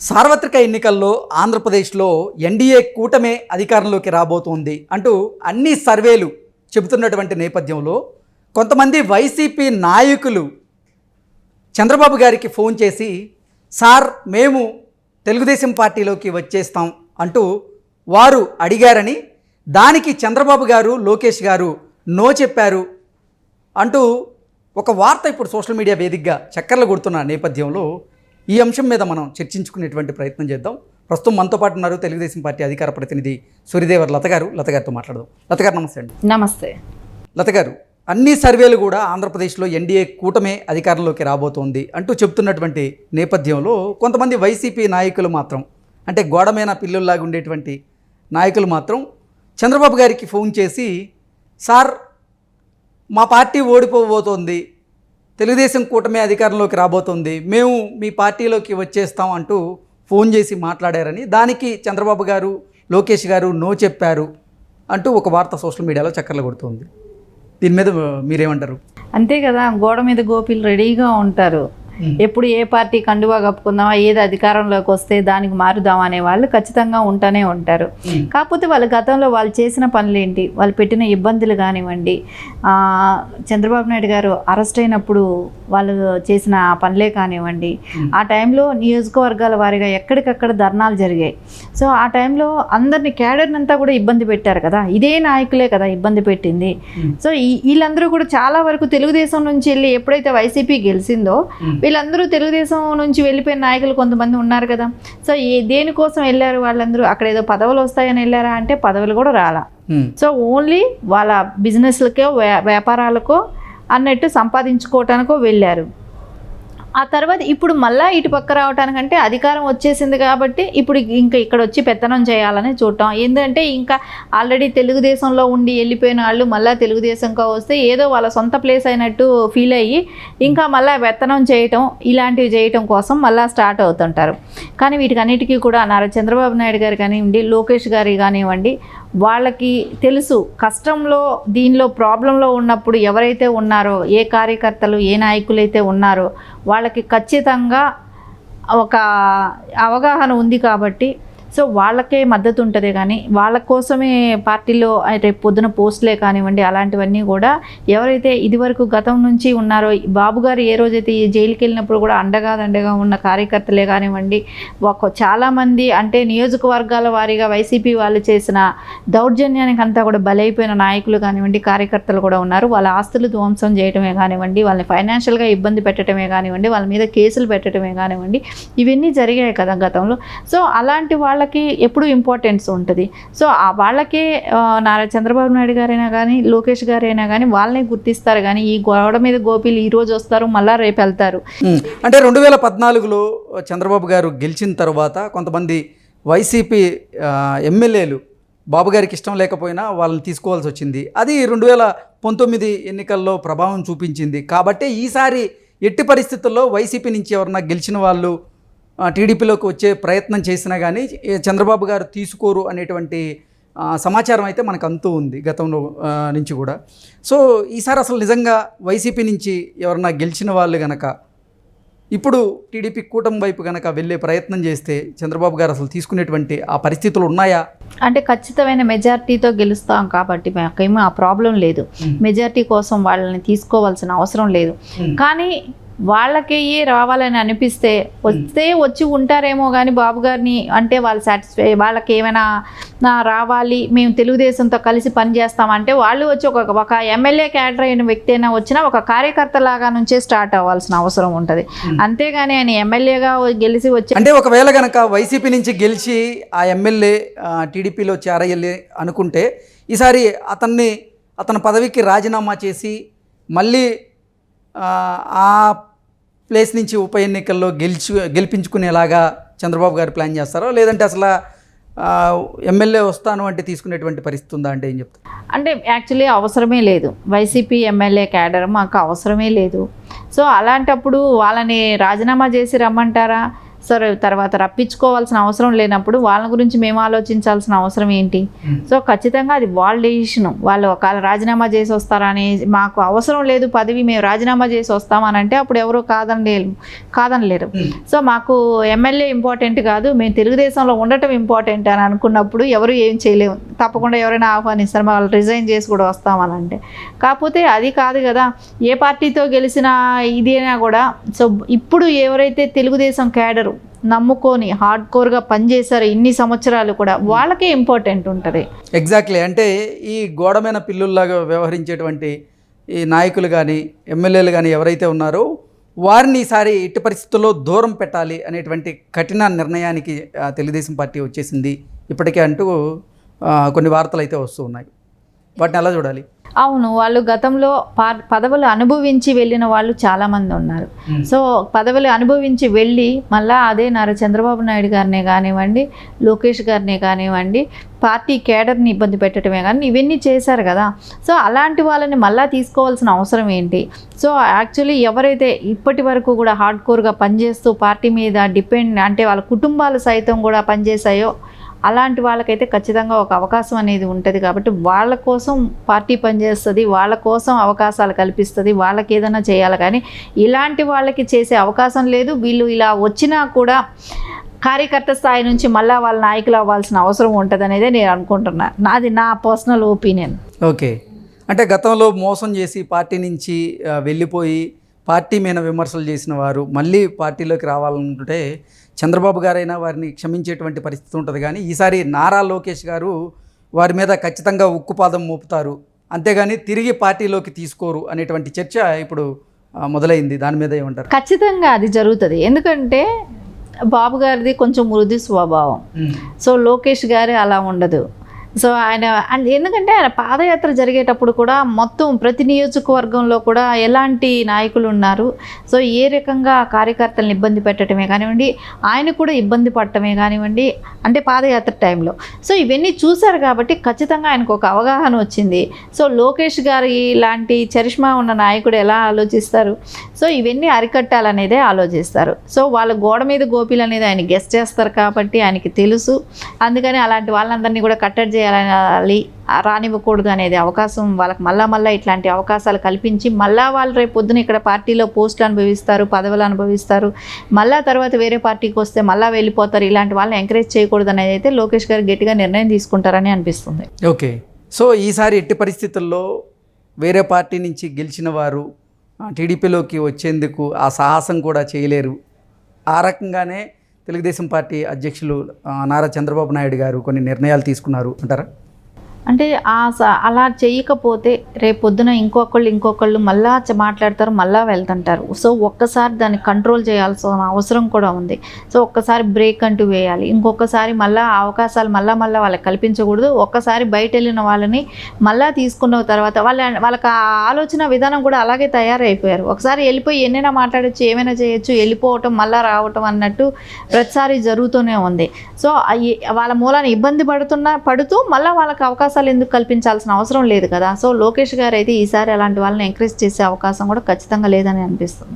సార్వత్రిక ఎన్నికల్లో ఆంధ్రప్రదేశ్లో ఎన్డీఏ కూటమే అధికారంలోకి రాబోతోంది అంటూ అన్ని సర్వేలు చెబుతున్నటువంటి నేపథ్యంలో కొంతమంది వైసీపీ నాయకులు చంద్రబాబు గారికి ఫోన్ చేసి సార్ మేము తెలుగుదేశం పార్టీలోకి వచ్చేస్తాం అంటూ వారు అడిగారని, దానికి చంద్రబాబు గారు లోకేష్ గారు నో చెప్పారు అంటూ ఒక వార్త ఇప్పుడు సోషల్ మీడియా వేదికగా చక్కర్లు కొడుతున్న నేపథ్యంలో ఈ అంశం మీద మనం చర్చించుకునేటువంటి ప్రయత్నం చేద్దాం. ప్రస్తుతం మనతో పాటు ఉన్నారు తెలుగుదేశం పార్టీ అధికార ప్రతినిధి సూర్యదేవర్ లత గారు. లత గారితో మాట్లాడదాం. లత గారు నమస్తే అండి. నమస్తే. లత గారు, అన్ని సర్వేలు కూడా ఆంధ్రప్రదేశ్లో ఎన్డీఏ కూటమే అధికారంలోకి రాబోతోంది అంటూ చెప్తున్నటువంటి నేపథ్యంలో కొంతమంది వైసీపీ నాయకులు మాత్రం, అంటే గోడమైన పిల్లుల్లాగా ఉండేటువంటి నాయకులు మాత్రం చంద్రబాబు గారికి ఫోన్ చేసి సార్ మా పార్టీ ఓడిపోబోతోంది, తెలుగుదేశం కూటమి అధికారంలోకి రాబోతుంది, మేము మీ పార్టీలోకి వచ్చేస్తాం అంటూ ఫోన్ చేసి మాట్లాడారని, దానికి చంద్రబాబు గారు లోకేష్ గారు నో చెప్పారు అంటూ ఒక వార్త సోషల్ మీడియాలో చక్కర్లు కొడుతుంది. దీని మీద మీరేమంటారు? అంతే కదా, గోడ మీద గోపీలు రెడీగా ఉంటారు. ఎప్పుడు ఏ పార్టీ కండువా కప్పుకుందామా, ఏది అధికారంలోకి వస్తే దానికి మారుదామా అనే వాళ్ళు ఖచ్చితంగా ఉంటూనే ఉంటారు. కాకపోతే వాళ్ళ గతంలో వాళ్ళు చేసిన పనులేంటి, వాళ్ళు పెట్టిన ఇబ్బందులు కానివ్వండి, చంద్రబాబు నాయుడు గారు అరెస్ట్ అయినప్పుడు వాళ్ళు చేసిన పనులే కానివ్వండి, ఆ టైంలో నియోజకవర్గాల వారీగా ఎక్కడికక్కడ ధర్నాలు జరిగాయి. సో ఆ టైంలో అందరినీ క్యాడర్ని అంతా కూడా ఇబ్బంది పెట్టారు కదా, ఇదే నాయకులే కదా ఇబ్బంది పెట్టింది. సో వీళ్ళందరూ కూడా చాలా వరకు తెలుగుదేశం నుంచి వెళ్ళి ఎప్పుడైతే వైసీపీ గెలిచిందో వీళ్ళందరూ తెలుగుదేశం నుంచి వెళ్ళిపోయిన నాయకులు కొంతమంది ఉన్నారు కదా. సో దేనికోసం వెళ్ళారు వాళ్ళందరూ? అక్కడ ఏదో పదవులు వస్తాయని వెళ్ళారా అంటే పదవులు కూడా రాలా. సో ఓన్లీ వాళ్ళ బిజినెస్లకో వ్యాపారాలకో అన్నట్టు సంపాదించుకోవటానికో వెళ్ళారు. ఆ తర్వాత ఇప్పుడు మళ్ళీ ఇటు పక్క రావటానికంటే అధికారం వచ్చేసింది కాబట్టి ఇప్పుడు ఇంకా ఇక్కడ వచ్చి పెత్తనం చేయాలని చూడటం. ఏంటంటే ఇంకా ఆల్రెడీ తెలుగుదేశంలో ఉండి వెళ్ళిపోయిన వాళ్ళు మళ్ళీ తెలుగుదేశంగా వస్తే ఏదో వాళ్ళ సొంత ప్లేస్ అయినట్టు ఫీల్ అయ్యి ఇంకా మళ్ళీ పెత్తనం చేయటం, ఇలాంటివి చేయటం కోసం మళ్ళీ స్టార్ట్ అవుతుంటారు. కానీ వీటికన్నిటికీ కూడా నారా చంద్రబాబు నాయుడు గారు కానివ్వండి, లోకేష్ గారి కానివ్వండి, వాళ్ళకి తెలుసు కష్టంలో దీనిలో ప్రాబ్లంలో ఉన్నప్పుడు ఎవరైతే ఉన్నారో, ఏ కార్యకర్తలు ఏ నాయకులైతే ఉన్నారో వాళ్ళకి ఖచ్చితంగా ఒక అవగాహన ఉంది కాబట్టి సో వాళ్ళకే మద్దతు ఉంటుంది. కానీ వాళ్ళ కోసమే పార్టీలో రేపు పొద్దున పోస్టులే కానివ్వండి అలాంటివన్నీ కూడా ఎవరైతే ఇదివరకు గతం నుంచి ఉన్నారో, బాబు గారు ఏ రోజైతే ఈ జైలుకి వెళ్ళినప్పుడు కూడా అండగా ఉన్న కార్యకర్తలే కానివ్వండి, చాలామంది అంటే నియోజకవర్గాల వారీగా వైసీపీ వాళ్ళు చేసిన దౌర్జన్యానికి అంతా కూడా బలైపోయిన నాయకులు కానివ్వండి, కార్యకర్తలు కూడా ఉన్నారు. వాళ్ళ ఆస్తులు ధ్వంసం చేయటమే కానివ్వండి, వాళ్ళని ఫైనాన్షియల్గా ఇబ్బంది పెట్టడమే కానివ్వండి, వాళ్ళ మీద కేసులు పెట్టడమే కానివ్వండి, ఇవన్నీ జరిగాయి కదా గతంలో. సో అలాంటి వాళ్ళకి ఎప్పుడు ఇంపార్టెన్స్ ఉంటుంది. సో వాళ్ళకే నారా చంద్రబాబు నాయుడు గారైనా కానీ లోకేష్ గారైనా కానీ వాళ్ళని గుర్తిస్తారు. కానీ ఈ గోడ మీద గోపీలు ఈ రోజు వస్తారు మళ్ళీ రేపు వెళ్తారు. అంటే 2014లో చంద్రబాబు గారు గెలిచిన తర్వాత కొంతమంది వైసీపీ ఎమ్మెల్యేలు బాబు గారికి ఇష్టం లేకపోయినా వాళ్ళని తీసుకోవాల్సి వచ్చింది. అది 2019 ఎన్నికల్లో ప్రభావం చూపించింది. కాబట్టి ఈసారి ఎట్టి పరిస్థితుల్లో వైసీపీ నుంచి ఎవరన్నా గెలిచిన వాళ్ళు టీడీపీలోకి వచ్చే ప్రయత్నం చేసినా కానీ చంద్రబాబు గారు తీసుకోరు అనేటువంటి సమాచారం అయితే మనకు అంతూ ఉంది గతంలో నుంచి కూడా. సో ఈసారి అసలు నిజంగా వైసీపీ నుంచి ఎవరన్నా గెలిచిన వాళ్ళు గనక ఇప్పుడు టీడీపీ కూటమి వైపు కనుక వెళ్ళే ప్రయత్నం చేస్తే చంద్రబాబు గారు అసలు తీసుకునేటువంటి ఆ పరిస్థితులు ఉన్నాయా? అంటే ఖచ్చితమైన మెజారిటీతో గెలుస్తాం కాబట్టి మాకేమో ఆ ప్రాబ్లం లేదు. మెజారిటీ కోసం వాళ్ళని తీసుకోవాల్సిన అవసరం లేదు. కానీ వాళ్ళకి రావాలని అనిపిస్తే వచ్చి ఉంటారేమో కానీ బాబు గారిని అంటే వాళ్ళు సాటిస్ఫై, వాళ్ళకి ఏమైనా రావాలి మేము తెలుగుదేశంతో కలిసి పనిచేస్తామంటే వాళ్ళు వచ్చి ఒక ఎమ్మెల్యే క్యాడర్ అయిన వ్యక్తి అయినా వచ్చినా ఒక కార్యకర్త లాగా నుంచే స్టార్ట్ అవ్వాల్సిన అవసరం ఉంటుంది. అంతేగాని ఆయన ఎమ్మెల్యేగా గెలిచి వచ్చి అంటే ఒకవేళ కనుక వైసీపీ నుంచి గెలిచి ఆ ఎమ్మెల్యే టీడీపీలో చేరయ్యాలి అనుకుంటే ఈసారి అతని పదవికి రాజీనామా చేసి మళ్ళీ ఆ ప్లేస్ నుంచి ఉప ఎన్నికల్లో గెలిపించుకునేలాగా చంద్రబాబు గారు ప్లాన్ చేస్తారో, లేదంటే అసలు ఎమ్మెల్యే వస్తాను అంటే తీసుకునేటువంటి పరిస్థితి ఉందా అంటే ఏం చెప్తారు? అంటే యాక్చువల్లీ అవసరమే లేదు, వైసీపీ ఎమ్మెల్యే క్యాడర్ మాకు అవసరమే లేదు. సో అలాంటప్పుడు వాళ్ళని రాజీనామా చేసి రమ్మంటారా? సరే తర్వాత రప్పించుకోవాల్సిన అవసరం లేనప్పుడు వాళ్ళ గురించి మేము ఆలోచించాల్సిన అవసరం ఏంటి? సో ఖచ్చితంగా అది వాళ్ళ డెసిషను. వాళ్ళు ఒకవేళ రాజీనామా చేసి వస్తారని, మాకు అవసరం లేదు పదవి, మేము రాజీనామా చేసి వస్తామని అంటే అప్పుడు ఎవరు కాదనలేరు. సో మాకు ఎమ్మెల్యే ఇంపార్టెంట్ కాదు, మేము తెలుగుదేశంలో ఉండటం ఇంపార్టెంట్ అని అనుకున్నప్పుడు ఎవరు ఏం చేయలేము. తప్పకుండా ఎవరైనా ఆహ్వానిస్తారు, వాళ్ళు రిజైన్ చేసి కూడా వస్తామని అంటే. కాకపోతే అది కాదు కదా, ఏ పార్టీతో గెలిచినా ఇదేనా కూడా. సో ఇప్పుడు ఎవరైతే తెలుగుదేశం క్యాడరు నమ్ముకొని హార్డ్ కోర్గా పనిచేశారు ఇన్ని సంవత్సరాలు కూడా, వాళ్ళకే ఇంపార్టెంట్ ఉంటుంది. ఎగ్జాక్ట్లీ. అంటే ఈ గోడమైన పిల్లుల్లాగా వ్యవహరించేటువంటి ఈ నాయకులు కానీ ఎమ్మెల్యేలు కానీ ఎవరైతే ఉన్నారో వారిని ఈసారి ఎట్టి పరిస్థితుల్లో దూరం పెట్టాలి అనేటువంటి కఠిన నిర్ణయానికి తెలుగుదేశం పార్టీ వచ్చేసింది ఇప్పటికే అంటూ కొన్ని వార్తలు అయితే వస్తూ ఉన్నాయి. వాటిని ఎలా చూడాలి? అవును, వాళ్ళు గతంలో పదవులు అనుభవించి వెళ్ళిన వాళ్ళు చాలామంది ఉన్నారు. సో పదవులు అనుభవించి వెళ్ళి మళ్ళీ అదే చంద్రబాబు నాయుడు గారినే కానివ్వండి, లోకేష్ గారినే కానివ్వండి, పార్టీ కేడర్ని ఇబ్బంది పెట్టడమే కానీ ఇవన్నీ చేశారు కదా. సో అలాంటి వాళ్ళని మళ్ళీ తీసుకోవాల్సిన అవసరం ఏంటి? సో యాక్చువల్లీ ఎవరైతే ఇప్పటి వరకు కూడా హార్డ్ కోర్గా పనిచేస్తూ పార్టీ మీద డిపెండ్, అంటే వాళ్ళ కుటుంబాలు సైతం కూడా పనిచేశాయో అలాంటి వాళ్ళకైతే ఖచ్చితంగా ఒక అవకాశం అనేది ఉంటుంది. కాబట్టి వాళ్ళ కోసం పార్టీ పనిచేస్తుంది, వాళ్ళ కోసం అవకాశాలు కల్పిస్తుంది, వాళ్ళకి ఏదైనా చేయాలి. కానీ ఇలాంటి వాళ్ళకి చేసే అవకాశం లేదు. వీళ్ళు ఇలా వచ్చినా కూడా కార్యకర్త స్థాయి నుంచి మళ్ళీ వాళ్ళ నాయకులు అవ్వాల్సిన అవసరం ఉంటుంది అనేది నేను అనుకుంటున్నా. నా పర్సనల్ ఒపీనియన్. ఓకే. అంటే గతంలో మోసం చేసి పార్టీ నుంచి వెళ్ళిపోయి పార్టీ మీద విమర్శలు చేసిన వారు మళ్ళీ పార్టీలోకి రావాలనుకుంటే చంద్రబాబు గారైనా వారిని క్షమించేటువంటి పరిస్థితి ఉంటుంది. కానీ ఈసారి నారా లోకేష్ గారు వారి మీద ఖచ్చితంగా ఉక్కుపాదం మోపుతారు, అంతేగాని తిరిగి పార్టీలోకి తీసుకోరు అనేటువంటి చర్చ ఇప్పుడు మొదలైంది. దాని మీద ఏమంటారు? ఖచ్చితంగా అది జరుగుతుంది. ఎందుకంటే బాబు గారిది కొంచెం మృదు స్వభావం. సో లోకేష్ గారి అలా ఉండదు. సో ఆయన ఎందుకంటే ఆయన పాదయాత్ర జరిగేటప్పుడు కూడా మొత్తం ప్రతి నియోజకవర్గంలో కూడా ఎలాంటి నాయకులు ఉన్నారు, సో ఏ రకంగా కార్యకర్తలను ఇబ్బంది పెట్టడమే కానివ్వండి, ఆయన కూడా ఇబ్బంది పడటమే కానివ్వండి, అంటే పాదయాత్ర టైంలో. సో ఇవన్నీ చూశారు కాబట్టి ఖచ్చితంగా ఆయనకు ఒక అవగాహన వచ్చింది. సో లోకేష్ గారి లాంటి చరిష్మా ఉన్న నాయకుడు ఎలా ఆలోచిస్తారు? సో ఇవన్నీ అరికట్టాలనేదే ఆలోచిస్తారు. సో వాళ్ళ గోడ మీద గోపీలు అనేది ఆయన గెస్ట్ చేస్తారు కాబట్టి ఆయనకి తెలుసు. అందుకని అలాంటి వాళ్ళందరినీ కూడా కట్టడి చేయాలి, రానివ్వకూడదు అనేది అవకాశం వాళ్ళకి మళ్ళా ఇట్లాంటి అవకాశాలు కల్పించి మళ్ళా వాళ్ళు రేపు పొద్దున ఇక్కడ పార్టీలో పోస్టులు అనుభవిస్తారు, పదవులు అనుభవిస్తారు, మళ్ళా తర్వాత వేరే పార్టీకి వస్తే మళ్ళీ వెళ్ళిపోతారు. ఇలాంటి వాళ్ళని ఎంకరేజ్ చేయకూడదు అనేది అయితే లోకేష్ గారు గట్టిగా నిర్ణయం తీసుకుంటారని అనిపిస్తుంది. ఓకే. సో ఈసారి ఎట్టి పరిస్థితుల్లో వేరే పార్టీ నుంచి గెలిచిన వారు టీడీపీలోకి వచ్చేందుకు ఆ సాహసం కూడా చేయలేరు. ఆ రకంగానే తెలుగుదేశం పార్టీ అధ్యక్షులు నారా చంద్రబాబు నాయుడు గారు కొన్ని నిర్ణయాలు తీసుకున్నారు అంటారా? అంటే అలా చేయకపోతే రేపు పొద్దున ఇంకొకళ్ళు మళ్ళా మాట్లాడతారు, మళ్ళా వెళ్తుంటారు. సో ఒక్కసారి దాన్ని కంట్రోల్ చేయాల్సిన అవసరం కూడా ఉంది. సో ఒక్కసారి బ్రేక్ అంటూ వేయాలి. ఇంకొకసారి మళ్ళీ అవకాశాలు మళ్ళీ వాళ్ళకి కల్పించకూడదు. ఒక్కసారి బయట వెళ్ళిన వాళ్ళని మళ్ళీ తీసుకున్న తర్వాత వాళ్ళకి ఆ ఆలోచన విధానం కూడా అలాగే తయారైపోయారు. ఒకసారి వెళ్ళిపోయి ఎన్నైనా మాట్లాడచ్చు, ఏమైనా చేయొచ్చు, వెళ్ళిపోవటం మళ్ళీ రావటం అన్నట్టు ప్రతిసారి జరుగుతూనే ఉంది. సో వాళ్ళ మూలాన్ని ఇబ్బంది పడుతూ మళ్ళీ వాళ్ళకి అవకాశం ఎందుకు కల్పించాల్సిన అవసరం లేదు కదా. సో లోకేష్ గారు అయితే ఈసారి అలాంటి వాళ్ళని ఎంకరేజ్ చేసే అవకాశం కూడా ఖచ్చితంగా లేదని అనిపిస్తుంది.